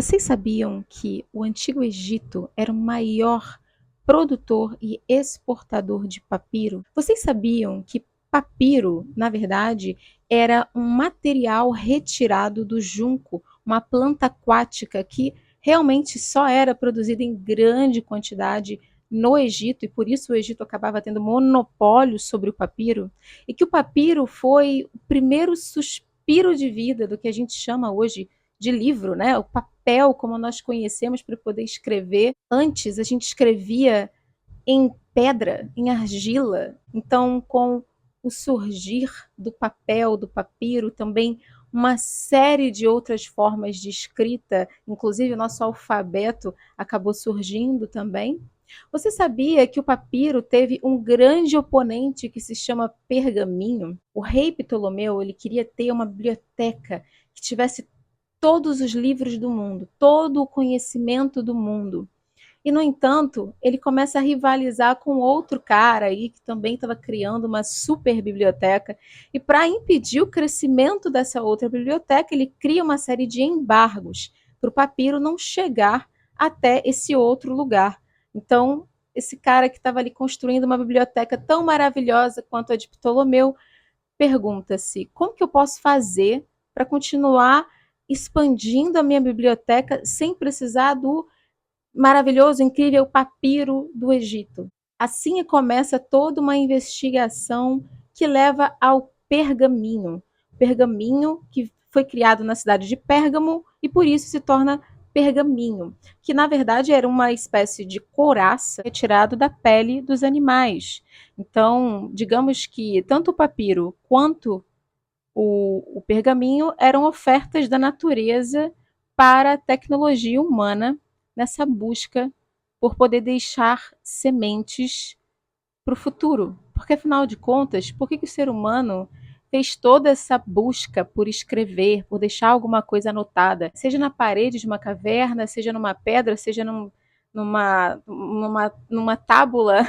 Vocês sabiam que o Antigo Egito era o maior produtor e exportador de papiro? Vocês sabiam que papiro, na verdade, era um material retirado do junco, uma planta aquática que realmente só era produzida em grande quantidade no Egito e por isso o Egito acabava tendo monopólio sobre o papiro? E que o papiro foi o primeiro suspiro de vida do que a gente chama hoje de livro, né? O papel como nós conhecemos para poder escrever. Antes a gente escrevia em pedra, em argila. Então, com o surgir do papel, do papiro, também uma série de outras formas de escrita, inclusive o nosso alfabeto acabou surgindo também. Você sabia que o papiro teve um grande oponente que se chama pergaminho? O rei Ptolomeu, ele queria ter uma biblioteca que tivesse todos os livros do mundo, todo o conhecimento do mundo. E, no entanto, ele começa a rivalizar com outro cara aí que também estava criando uma super biblioteca. E para impedir o crescimento dessa outra biblioteca, ele cria uma série de embargos para o papiro não chegar até esse outro lugar. Então, esse cara que estava ali construindo uma biblioteca tão maravilhosa quanto a de Ptolomeu pergunta-se: como que eu posso fazer para continuar expandindo a minha biblioteca sem precisar do maravilhoso, incrível papiro do Egito? Assim começa toda uma investigação que leva ao pergaminho. Pergaminho que foi criado na cidade de Pérgamo e por isso se torna pergaminho, que na verdade era uma espécie de couraça retirado da pele dos animais. Então, digamos que tanto o papiro quanto o pergaminho eram ofertas da natureza para a tecnologia humana nessa busca por poder deixar sementes para o futuro. Porque, afinal de contas, por que o ser humano fez toda essa busca por escrever, por deixar alguma coisa anotada, seja na parede de uma caverna, seja numa pedra, seja numa tábula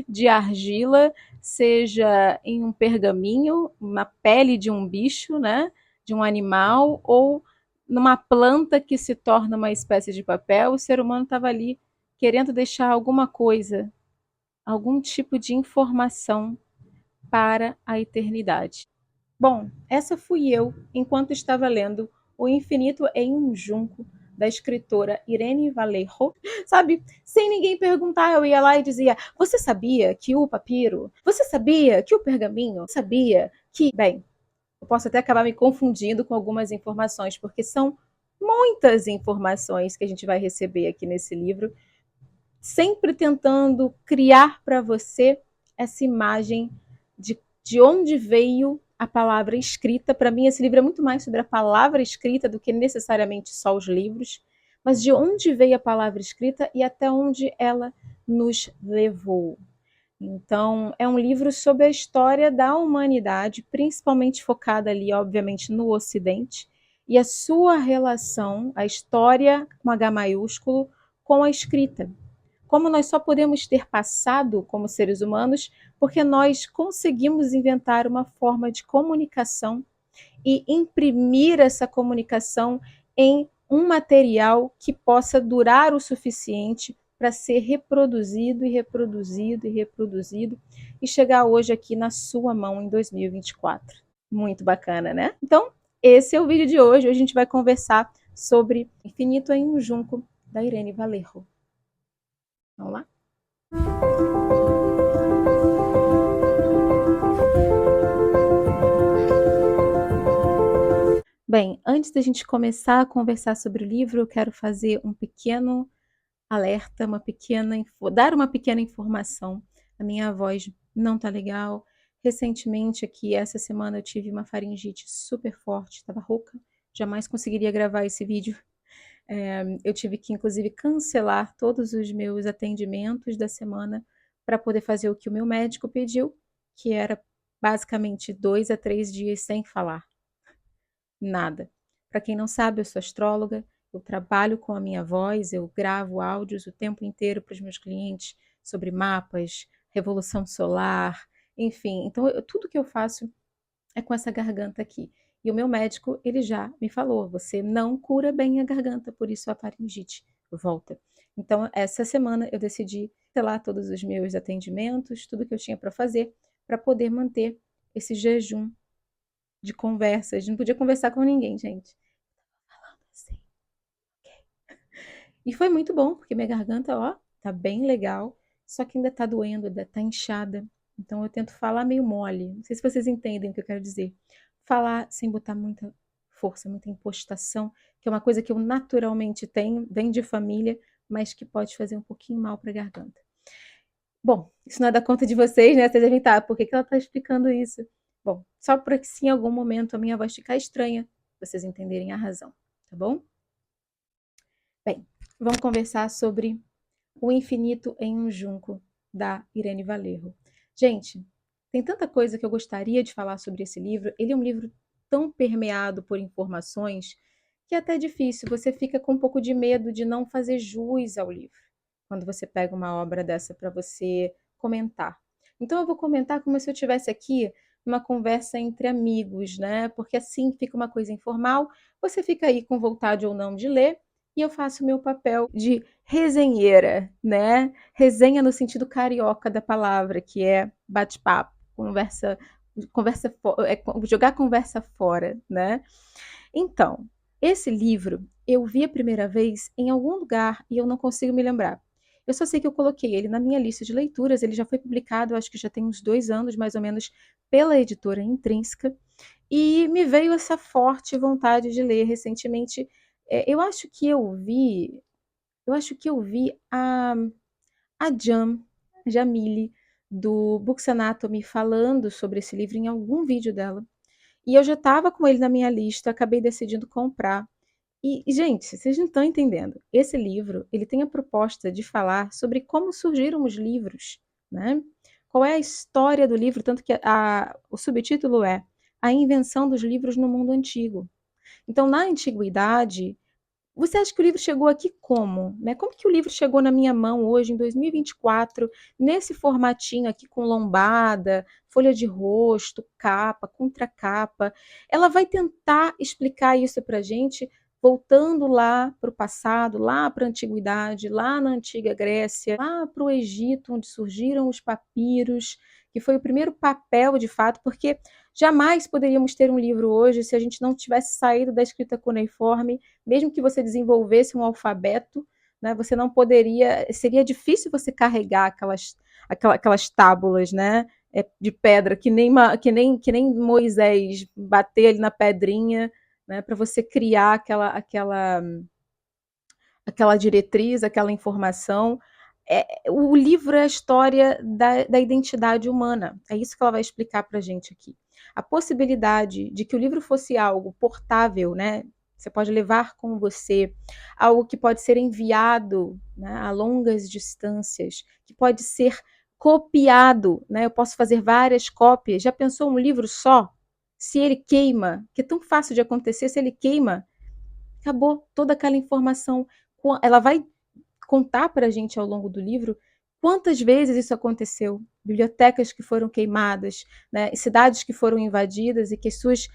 de argila, seja em um pergaminho, uma pele de um bicho, né, de um animal, ou numa planta que se torna uma espécie de papel. O ser humano estava ali querendo deixar alguma coisa, algum tipo de informação para a eternidade. Bom, essa fui eu enquanto estava lendo O Infinito em um Junco, da escritora Irene Vallejo. Sabe, sem ninguém perguntar, eu ia lá e dizia: você sabia que o papiro? Você sabia que o pergaminho? Sabia que... Bem, eu posso até acabar me confundindo com algumas informações, porque são muitas informações que a gente vai receber aqui nesse livro, sempre tentando criar para você essa imagem de onde veio a palavra escrita. Para mim, esse livro é muito mais sobre a palavra escrita do que necessariamente só os livros, mas de onde veio a palavra escrita e até onde ela nos levou. Então, é um livro sobre a história da humanidade, principalmente focada ali, obviamente, no Ocidente, e a sua relação, a história com H maiúsculo, com a escrita. Como nós só podemos ter passado como seres humanos porque nós conseguimos inventar uma forma de comunicação e imprimir essa comunicação em um material que possa durar o suficiente para ser reproduzido e reproduzido e reproduzido e chegar hoje aqui na sua mão em 2024. Muito bacana, né? Então, esse é o vídeo de hoje. Hoje a gente vai conversar sobre Infinito em um Junco, da Irene Vallejo. Vamos lá? Bem, antes da gente começar a conversar sobre o livro, eu quero fazer um pequeno alerta, dar uma pequena informação. A minha voz não tá legal. Recentemente, aqui, essa semana, eu tive uma faringite super forte, estava rouca, jamais conseguiria gravar esse vídeo. Eu tive que, inclusive, cancelar todos os meus atendimentos da semana para poder fazer o que o meu médico pediu, que era basicamente 2 a 3 dias sem falar nada. Para quem não sabe, eu sou astróloga, eu trabalho com a minha voz, eu gravo áudios o tempo inteiro para os meus clientes sobre mapas, revolução solar, enfim. Então, tudo que eu faço é com essa garganta aqui. E o meu médico, ele já me falou: você não cura bem a garganta, por isso a faringite volta. Então, essa semana eu decidi cancelar todos os meus atendimentos, tudo que eu tinha para fazer, para poder manter esse jejum de conversas. Não podia conversar com ninguém, gente. Assim. E foi muito bom, porque minha garganta, ó, tá bem legal, só que ainda tá doendo, ainda tá inchada. Então eu tento falar meio mole. Não sei se vocês entendem o que eu quero dizer. Falar sem botar muita força, muita impostação, que é uma coisa que eu naturalmente tenho, vem de família, mas que pode fazer um pouquinho mal para a garganta. Bom, isso não é da conta de vocês, né? Vocês devem estar, por que ela está explicando isso? Bom, só para que se em algum momento a minha voz ficar estranha, vocês entenderem a razão, tá bom? Bem, vamos conversar sobre O Infinito em um Junco, da Irene Valerro. Gente, tem tanta coisa que eu gostaria de falar sobre esse livro. Ele é um livro tão permeado por informações que é até difícil. Você fica com um pouco de medo de não fazer jus ao livro quando você pega uma obra dessa para você comentar. Então eu vou comentar como se eu estivesse aqui numa conversa entre amigos, né? Porque assim fica uma coisa informal, você fica aí com vontade ou não de ler, e eu faço o meu papel de resenheira, né? Resenha no sentido carioca da palavra, que é bate-papo, jogar conversa fora, né? Então, esse livro eu vi a primeira vez em algum lugar e eu não consigo me lembrar. Eu só sei que eu coloquei ele na minha lista de leituras, ele já foi publicado, acho que já tem uns 2 anos, mais ou menos, pela editora Intrínseca, e me veio essa forte vontade de ler recentemente. Eu acho que eu vi a Jamile, do Books Anatomy, falando sobre esse livro em algum vídeo dela. E eu já estava com ele na minha lista, acabei decidindo comprar. E, gente, vocês não estão entendendo. Esse livro, ele tem a proposta de falar sobre como surgiram os livros, né? Qual é a história do livro, tanto que o subtítulo é A Invenção dos Livros no Mundo Antigo. Então, na antiguidade, você acha que o livro chegou aqui como? Né? Como que o livro chegou na minha mão hoje, em 2024, nesse formatinho aqui com lombada, folha de rosto, capa, contracapa? Ela vai tentar explicar isso para a gente, voltando lá para o passado, lá para a antiguidade, lá na antiga Grécia, lá para o Egito, onde surgiram os papiros, que foi o primeiro papel de fato, porque jamais poderíamos ter um livro hoje se a gente não tivesse saído da escrita cuneiforme. Mesmo que você desenvolvesse um alfabeto, né, você não poderia, seria difícil você carregar aquelas tábulas, né, de pedra, que nem Moisés bater ali na pedrinha, né, para você criar aquela diretriz, aquela informação. O livro é a história da identidade humana. É isso que ela vai explicar para a gente aqui. A possibilidade de que o livro fosse algo portável, né? Você pode levar com você, algo que pode ser enviado, né, a longas distâncias, que pode ser copiado, né? Eu posso fazer várias cópias. Já pensou um livro só? Se ele queima, que é tão fácil de acontecer, se ele queima, acabou toda aquela informação. Ela vai contar para a gente ao longo do livro quantas vezes isso aconteceu. Bibliotecas que foram queimadas, né? Cidades que foram invadidas e que os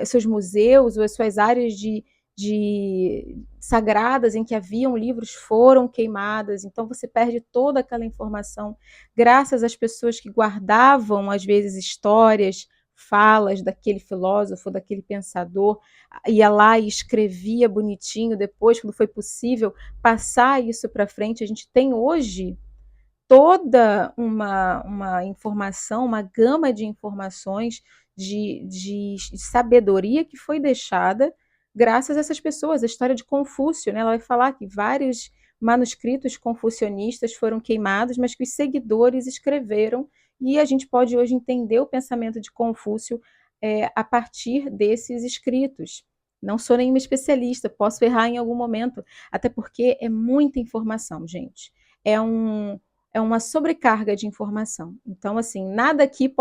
seus museus ou as suas áreas de sagradas em que haviam livros foram queimadas. Então você perde toda aquela informação graças às pessoas que guardavam, às vezes, histórias, falas daquele filósofo, daquele pensador, ia lá e escrevia bonitinho depois, quando foi possível, passar isso para frente. A gente tem hoje toda uma informação, uma gama de informações, de sabedoria que foi deixada graças a essas pessoas. A história de Confúcio, né? Ela vai falar que vários manuscritos confucionistas foram queimados, mas que os seguidores escreveram, e a gente pode hoje entender o pensamento de Confúcio a partir desses escritos. Não sou nenhuma especialista, posso errar em algum momento, até porque é muita informação, gente. É uma sobrecarga de informação. Então, assim, nada aqui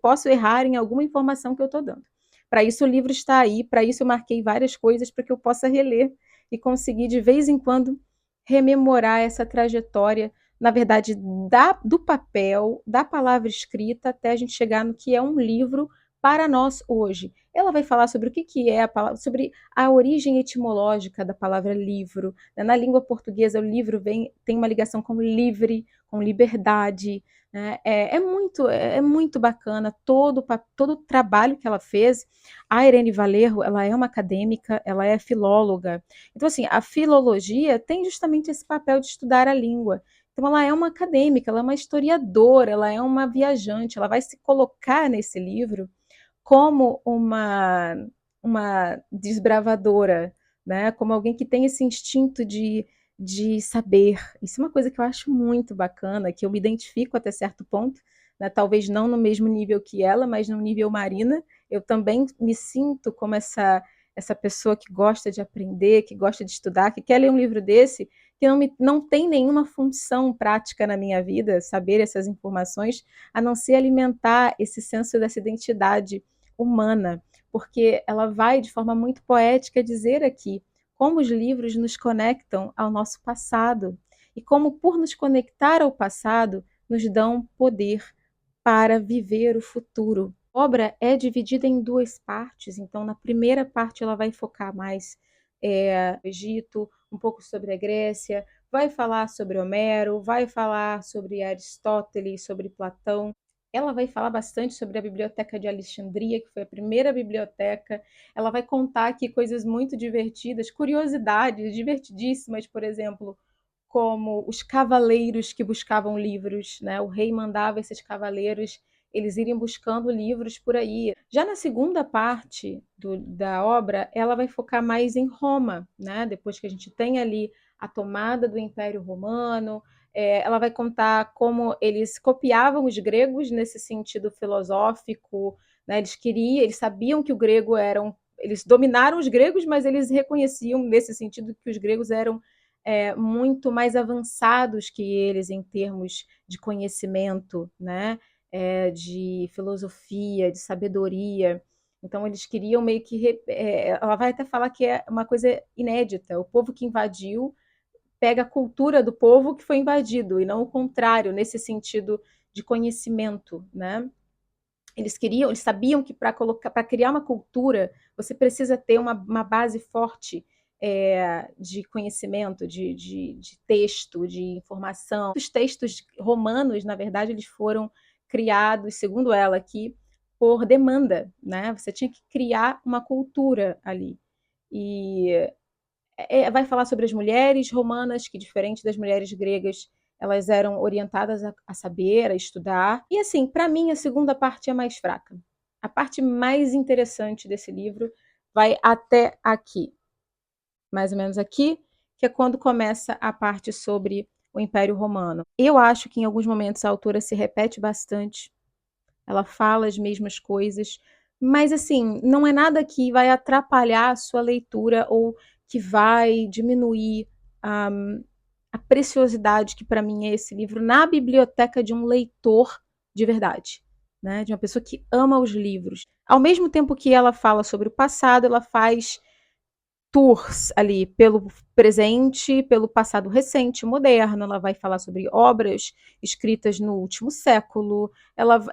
posso errar em alguma informação que eu estou dando. Para isso o livro está aí, para isso eu marquei várias coisas para que eu possa reler e conseguir de vez em quando rememorar essa trajetória, na verdade, do papel, da palavra escrita, até a gente chegar no que é um livro para nós hoje. Ela vai falar sobre o que é a palavra, sobre a origem etimológica da palavra livro. Na língua portuguesa, o livro tem uma ligação com livre, com liberdade. Né? É muito bacana todo o trabalho que ela fez. A Irene Valerro, ela é uma acadêmica, ela é filóloga. Então, assim, a filologia tem justamente esse papel de estudar a língua. Então, ela é uma acadêmica, ela é uma historiadora, ela é uma viajante, ela vai se colocar nesse livro como uma desbravadora, né? Como alguém que tem esse instinto de saber. Isso é uma coisa que eu acho muito bacana, que eu me identifico até certo ponto, né? Talvez não no mesmo nível que ela, mas no nível Marina. Eu também me sinto como essa pessoa que gosta de aprender, que gosta de estudar, que quer ler um livro desse, que não tem nenhuma função prática na minha vida, saber essas informações, a não ser alimentar esse senso dessa identidade humana, porque ela vai de forma muito poética dizer aqui como os livros nos conectam ao nosso passado e como, por nos conectar ao passado, nos dão poder para viver o futuro. A obra é dividida em duas partes, então, na primeira parte, ela vai focar mais no Egito, um pouco sobre a Grécia, vai falar sobre Homero, vai falar sobre Aristóteles, sobre Platão. Ela vai falar bastante sobre a Biblioteca de Alexandria, que foi a primeira biblioteca. Ela vai contar aqui coisas muito divertidas, curiosidades divertidíssimas, por exemplo, como os cavaleiros que buscavam livros, né? O rei mandava esses cavaleiros, eles irem buscando livros por aí. Já na segunda parte da obra, ela vai focar mais em Roma, né? Depois que a gente tem ali a tomada do Império Romano, ela vai contar como eles copiavam os gregos nesse sentido filosófico, né? Eles sabiam que o grego eles dominaram os gregos, mas eles reconheciam nesse sentido que os gregos eram muito mais avançados que eles em termos de conhecimento, né? De filosofia, de sabedoria. Então, eles queriam meio que. Ela vai até falar que é uma coisa inédita. O povo que invadiu pega a cultura do povo que foi invadido, e não o contrário, nesse sentido de conhecimento, né? Eles sabiam que para criar uma cultura, você precisa ter uma base forte de conhecimento, de texto, de informação. Os textos romanos, na verdade, eles foram criados, segundo ela aqui, por demanda, né? Você tinha que criar uma cultura ali. E vai falar sobre as mulheres romanas, que diferente das mulheres gregas, elas eram orientadas a saber, a estudar. E assim, para mim, a segunda parte é mais fraca. A parte mais interessante desse livro vai até aqui, mais ou menos aqui, que é quando começa a parte sobre o Império Romano. Eu acho que em alguns momentos a autora se repete bastante, ela fala as mesmas coisas, mas assim, não é nada que vai atrapalhar a sua leitura ou que vai diminuir a preciosidade que para mim é esse livro na biblioteca de um leitor de verdade, né? De uma pessoa que ama os livros. Ao mesmo tempo que ela fala sobre o passado, ela faz tours ali pelo presente, pelo passado recente, moderno. Ela vai falar sobre obras escritas no último século.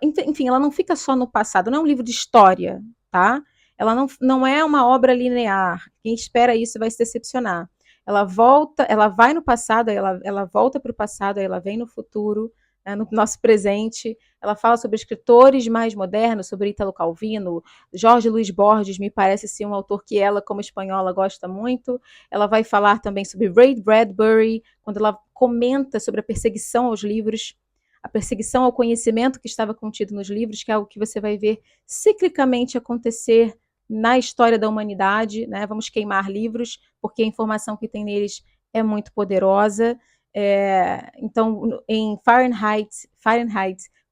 Enfim, ela não fica só no passado. Não é um livro de história, tá? Ela não é uma obra linear. Quem espera isso vai se decepcionar. Ela volta, ela vai no passado, ela volta para o passado, aí ela vem no futuro, né, no nosso presente. Ela fala sobre escritores mais modernos, sobre Ítalo Calvino, Jorge Luiz Borges me parece ser um autor que ela, como espanhola, gosta muito. Ela vai falar também sobre Ray Bradbury, quando ela comenta sobre a perseguição aos livros, a perseguição ao conhecimento que estava contido nos livros, que é algo que você vai ver ciclicamente acontecer na história da humanidade, né? Vamos queimar livros, porque a informação que tem neles é muito poderosa. Então, em Fahrenheit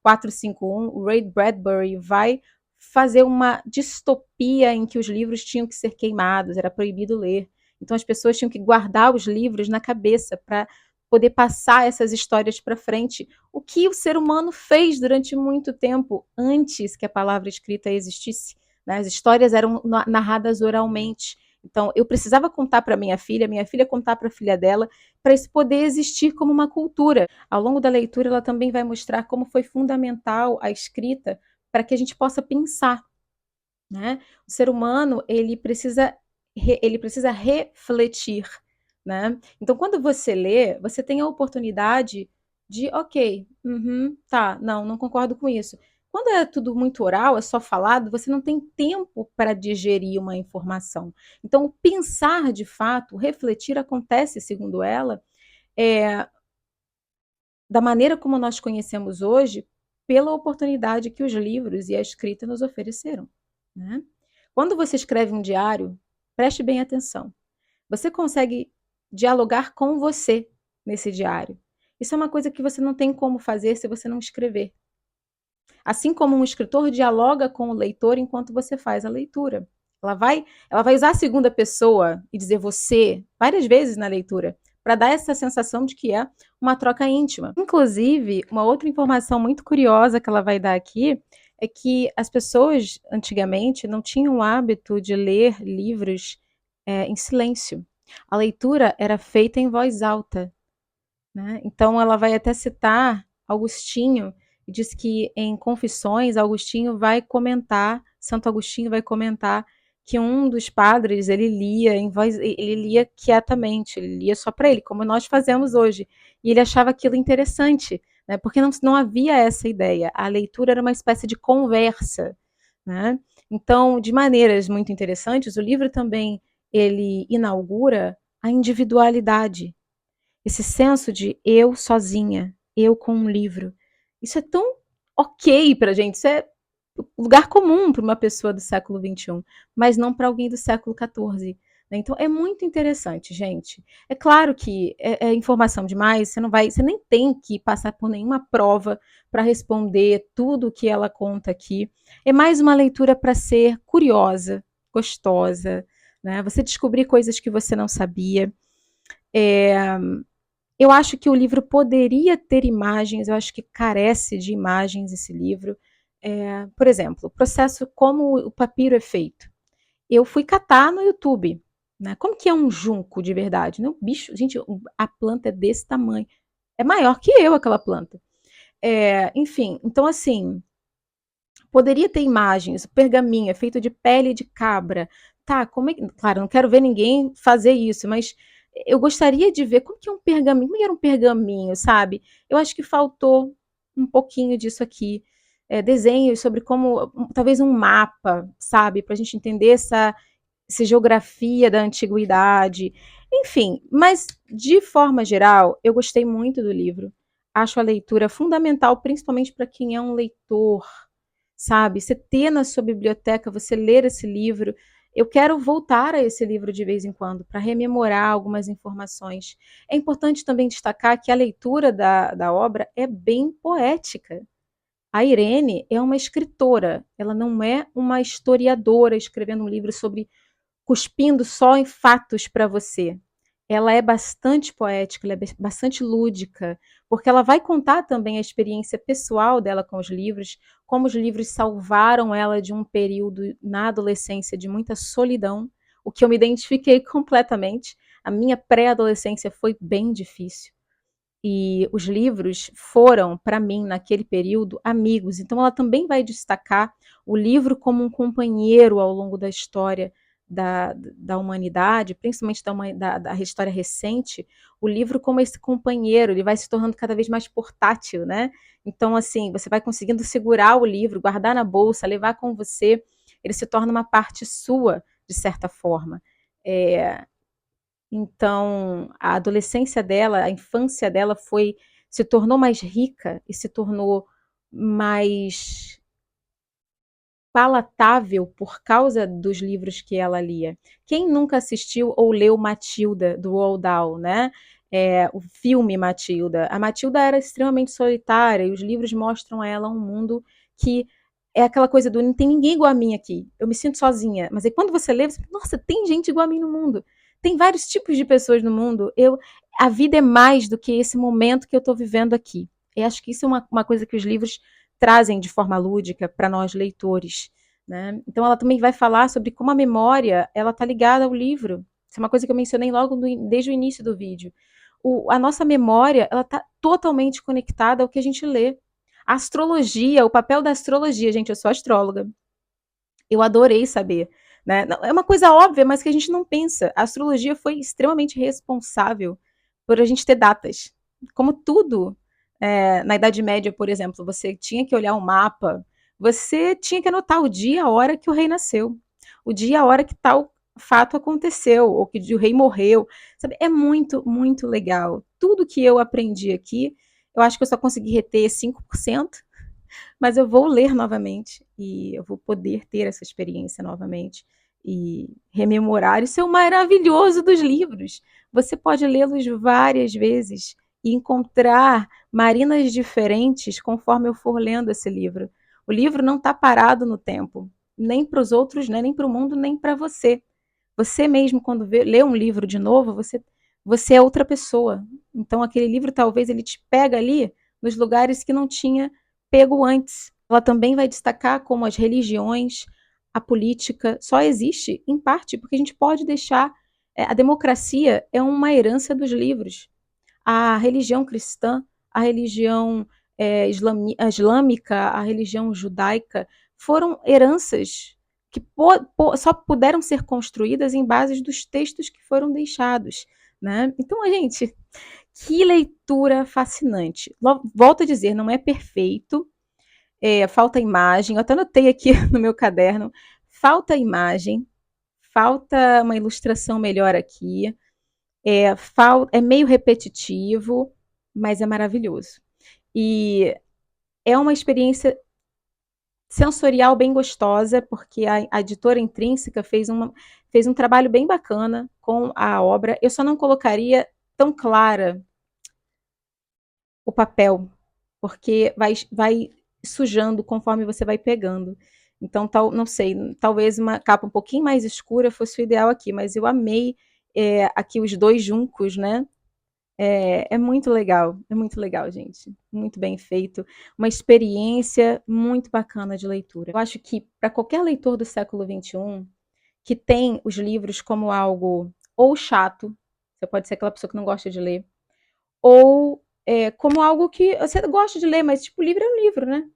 451, o Ray Bradbury vai fazer uma distopia em que os livros tinham que ser queimados, era proibido ler. Então as pessoas tinham que guardar os livros na cabeça para poder passar essas histórias para frente, o que o ser humano fez durante muito tempo antes que a palavra escrita existisse. Né? As histórias eram narradas oralmente. Então eu precisava contar para minha filha contar para a filha dela, para isso poder existir como uma cultura. Ao longo da leitura, ela também vai mostrar como foi fundamental a escrita para que a gente possa pensar. né? O ser humano, ele precisa refletir, né? Então, quando você lê, você tem a oportunidade de, ok, tá, não concordo com isso. Quando é tudo muito oral, é só falado, você não tem tempo para digerir uma informação. Então, o pensar de fato, refletir acontece, segundo ela, é, da maneira como nós conhecemos hoje, pela oportunidade que os livros e a escrita nos ofereceram, né? Quando você escreve um diário, preste bem atenção. Você consegue dialogar com você nesse diário. Isso é uma coisa que você não tem como fazer se você não escrever. Assim como um escritor dialoga com o leitor enquanto você faz a leitura. Ela vai usar a segunda pessoa e dizer você várias vezes na leitura, para dar essa sensação de que é uma troca íntima. Inclusive, uma outra informação muito curiosa que ela vai dar aqui é que as pessoas antigamente não tinham o hábito de ler livros em silêncio. A leitura era feita em voz alta, né? Então ela vai até citar Agostinho e diz que em Confissões Santo Agostinho vai comentar que um dos padres ele lia quietamente, ele lia só para ele, como nós fazemos hoje, e ele achava aquilo interessante, né? Porque não havia essa ideia. A leitura era uma espécie de conversa, né? Então, de maneiras muito interessantes, o livro também ele inaugura a individualidade, esse senso de eu sozinha, eu com um livro. Isso é tão ok pra gente, isso é lugar comum para uma pessoa do século XXI, mas não para alguém do século XIV. Né? Então é muito interessante, gente. É claro que é informação demais, você nem tem que passar por nenhuma prova para responder tudo o que ela conta aqui. É mais uma leitura para ser curiosa, gostosa, né? Você descobrir coisas que você não sabia. É, eu acho que o livro poderia ter imagens, eu acho que carece de imagens esse livro. Por exemplo, o processo como o papiro é feito. Eu fui catar no YouTube, né? Como que é um junco de verdade? Não, bicho, gente, a planta é desse tamanho. É maior que eu aquela planta. Enfim, então assim, poderia ter imagens, o pergaminho é feito de pele de cabra. Tá, como é que. Claro, não quero ver ninguém fazer isso, mas eu gostaria de ver como que é um pergaminho, como era um pergaminho, sabe? Eu acho que faltou um pouquinho disso aqui. Desenhos sobre como, talvez um mapa, sabe? Para a gente entender essa geografia da antiguidade. Enfim, mas de forma geral, eu gostei muito do livro. Acho a leitura fundamental, principalmente para quem é um leitor, sabe? Você ter na sua biblioteca, você ler esse livro. Eu quero voltar a esse livro de vez em quando para rememorar algumas informações. É importante também destacar que a leitura da obra é bem poética. A Irene é uma escritora, ela não é uma historiadora escrevendo um livro sobre cuspindo só em fatos para você. Ela é bastante poética, ela é bastante lúdica, porque ela vai contar também a experiência pessoal dela com os livros, como os livros salvaram ela de um período na adolescência de muita solidão, o que eu me identifiquei completamente. A minha pré-adolescência foi bem difícil. E os livros foram, para mim, naquele período, amigos. Então, ela também vai destacar o livro como um companheiro ao longo da história da humanidade, principalmente da história recente, o livro como esse companheiro, ele vai se tornando cada vez mais portátil, né? Então, assim, você vai conseguindo segurar o livro, guardar na bolsa, levar com você, ele se torna uma parte sua, de certa forma. É, então, a adolescência dela, a infância dela se tornou mais rica e se tornou mais palatável por causa dos livros que ela lia. Quem nunca assistiu ou leu Matilda, do Roald Dahl, né? O filme Matilda. A Matilda era extremamente solitária e os livros mostram a ela um mundo que é aquela coisa do não tem ninguém igual a mim aqui, eu me sinto sozinha. Mas aí quando você lê, você pensa, nossa, tem gente igual a mim no mundo. Tem vários tipos de pessoas no mundo. A vida é mais do que esse momento que eu estou vivendo aqui. Eu acho que isso é uma coisa que os livros trazem de forma lúdica para nós leitores. Né? Então ela também vai falar sobre como a memória ela está ligada ao livro. Isso é uma coisa que eu mencionei logo desde o início do vídeo. A nossa memória ela está totalmente conectada ao que a gente lê. A astrologia, o papel da astrologia, gente, eu sou astróloga. Eu adorei saber, né? É uma coisa óbvia, mas que a gente não pensa. A astrologia foi extremamente responsável por a gente ter datas. Como tudo, na Idade Média, por exemplo, você tinha que olhar o mapa, você tinha que anotar o dia, a hora que o rei nasceu, o dia, a hora que tal fato aconteceu, ou que o rei morreu. Sabe? É muito, muito legal. Tudo que eu aprendi aqui, eu acho que eu só consegui reter 5%, mas eu vou ler novamente e eu vou poder ter essa experiência novamente e rememorar. Isso é o maravilhoso dos livros. Você pode lê-los várias vezes e encontrar marinas diferentes conforme eu for lendo esse livro. O livro não está parado no tempo, nem para os outros, né, nem para o mundo, nem para você. Você mesmo, quando lê um livro de novo, você é outra pessoa. Então, aquele livro, talvez, ele te pega ali nos lugares que não tinha pego antes. Ela também vai destacar como as religiões, a política, só existe, em parte, porque a gente pode deixar. A democracia é uma herança dos livros. A religião cristã, a religião islâmica, a religião judaica, foram heranças que só puderam ser construídas em base dos textos que foram deixados. Né? Então, gente, que leitura fascinante. Volto a dizer, não é perfeito, falta imagem, eu até anotei aqui no meu caderno, falta imagem, falta uma ilustração melhor aqui, é meio repetitivo, mas é maravilhoso. E é uma experiência sensorial bem gostosa, porque a editora Intrínseca fez um trabalho bem bacana com a obra. Eu só não colocaria tão clara o papel, porque vai sujando conforme você vai pegando. Então, não sei, talvez uma capa um pouquinho mais escura fosse o ideal aqui, mas eu amei aqui os dois juncos, né? É muito legal, gente. Muito bem feito. Uma experiência muito bacana de leitura. Eu acho que para qualquer leitor do século XXI, que tem os livros como algo ou chato, você pode ser aquela pessoa que não gosta de ler, ou como algo que você gosta de ler, mas tipo, o livro é um livro, né?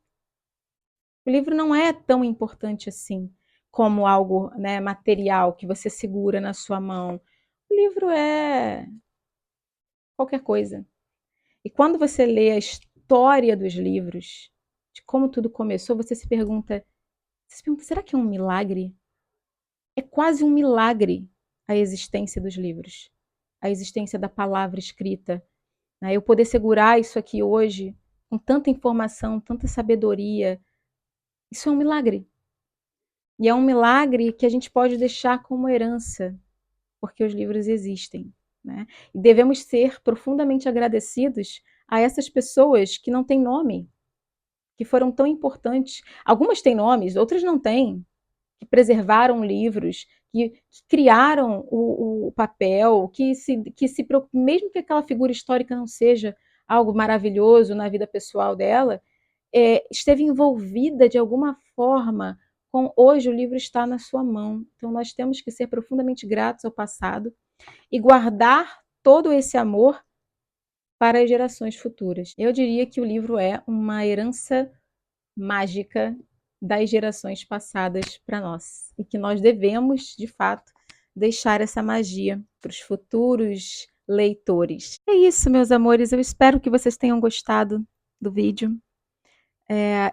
O livro não é tão importante assim como algo, né, material que você segura na sua mão. O livro é qualquer coisa. E quando você lê a história dos livros, de como tudo começou, você se pergunta, será que é um milagre? É quase um milagre a existência dos livros, a existência da palavra escrita. Né? Eu poder segurar isso aqui hoje, com tanta informação, tanta sabedoria, isso é um milagre. E é um milagre que a gente pode deixar como herança, porque os livros existem. Né? E devemos ser profundamente agradecidos a essas pessoas que não têm nome, que foram tão importantes. Algumas têm nomes, outras não têm, que preservaram livros, que criaram o papel, mesmo que aquela figura histórica não seja algo maravilhoso na vida pessoal dela, esteve envolvida de alguma forma com hoje o livro está na sua mão. Então nós temos que ser profundamente gratos ao passado e guardar todo esse amor para as gerações futuras. Eu diria que o livro é uma herança mágica das gerações passadas para nós e que nós devemos, de fato, deixar essa magia para os futuros leitores. É isso, meus amores. Eu espero que vocês tenham gostado do vídeo.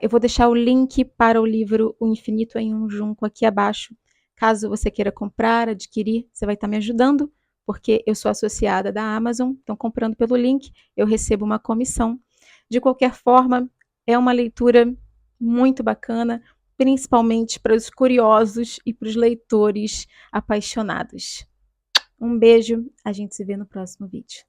Eu vou deixar o link para o livro O Infinito em um Junco aqui abaixo. Caso você queira comprar, adquirir, você vai estar me ajudando, porque eu sou associada da Amazon. Então, comprando pelo link, eu recebo uma comissão. De qualquer forma, é uma leitura muito bacana, principalmente para os curiosos e para os leitores apaixonados. Um beijo, a gente se vê no próximo vídeo.